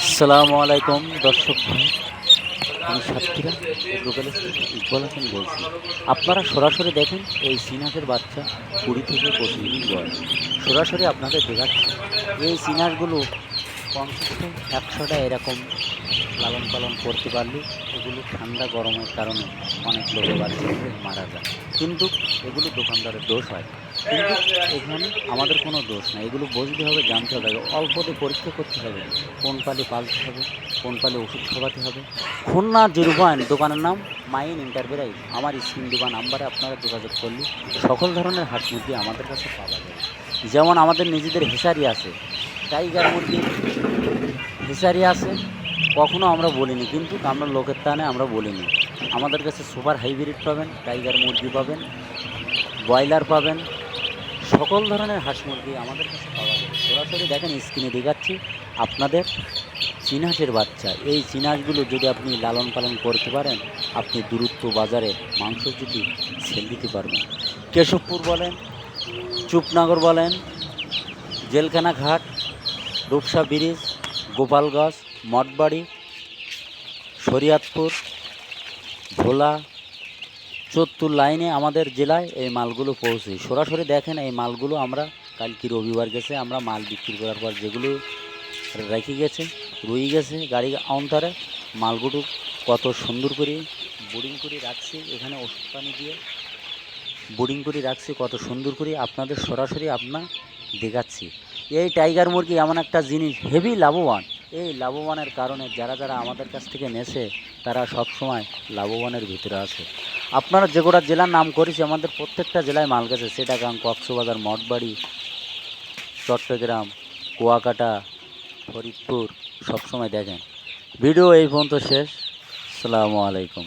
আসসালামু আলাইকুম দর্শক ভাই, আমি সাতক্ষীরা এগ্রোপ্যালেস থেকে ইকবাল হোসেন বলছি। আপনারা সরাসরি দেখেন এই সিনাসের বাচ্চা 20 থেকে 25 দিন বয়স। সরাসরি আপনাদের দেখাচ্ছি এই সিনাসগুলো 50টা 100টা এরকম লালন পালন করতে পারলে এগুলো ঠান্ডা গরমের কারণে অনেক লোকে বাচ্চাগুলো মারা যায়। কিন্তু এগুলো দোকানদারের দোষ হয়, কিন্তু এখানে আমাদের কোনো দোষ নাই। এগুলো বুঝতে হবে, জানতে হবে, অল্পতে পরীক্ষা করতে হবে কোন পালে পালতে হবে, কোন পালে ওষুধ খাওয়াতে হবে। খুলনা জিরোভান দোকানের নাম মাইন এন্টারপ্রাইজ। আমার স্ক্রিন দেওয়া নাম্বারে আপনারা যোগাযোগ করলে সকল ধরনের হাঁস মুরগি আমাদের কাছে পাওয়া যাবে। যেমন আমাদের নিজেদের হেসারি আছে, টাইগার মুরগির হেসারি আছে। কখনো আমরা বলিনি, কিন্তু আমরা লোকের টানে আমরা বলিনি। আমাদের কাছে সুপার হাইব্রিড পাবেন, টাইগার মুরগি পাবেন, ব্রয়লার পাবেন, সকল ধরনের হাঁস মুরগি আমাদের কাছে পাওয়া যাবে। সরাসরি দেখেন, স্ক্রিনে দেখাচ্ছি আপনাদের চীনাহাঁসের বাচ্চা। এই চীনাহাঁসগুলো যদি আপনি লালন পালন করতে পারেন, আপনি দূরত্ব বাজারে মাংস যদি সেল দিতে পারবেন। কেশবপুর বলেন, চুপনগর বলেন, জেলখানা ঘাট, রূপসা ব্রিজ, গোপালগঞ্জ, মঠবাড়ি, শরীয়তপুর, ভোলা, চত্তুর লাইনে আমাদের জেলায় এই মালগুলো পৌঁছে। সরাসরি দেখেন এই মালগুলো আমরা কালকে রবিবার গেছে, আমরা মাল বিক্রি করার পর যেগুলো রেখে গেছে, রয়ে গেছে গাড়ি কাউন্টারে, মালগুলো কত সুন্দর করে বোর্ডিং করে রাখছি, এখানে ওষুধ পানি দিয়ে বোর্ডিং করে রাখছি কত সুন্দর করে আপনাদের সরাসরি দেখাচ্ছি। এই টাইগার মুরগি এমন একটা জিনিস, হেভি লাভবান। এই লাভবানের কারণে যারা যারা আমাদের কাছ থেকে নেছে তারা সবসময় লাভবানের ভিতরে আছে। আপনারা যে কটা জেলার নাম করেছি, আমাদের প্রত্যেকটা জেলায় মাল গেছে। চিটাগাং, কক্সবাজার, মঠবাড়ি, চট্টগ্রাম, কুয়াকাটা, ফরিদপুর। সবসময় দেখেন ভিডিও এই পর্যন্ত শেষ। আসসালামু আলাইকুম।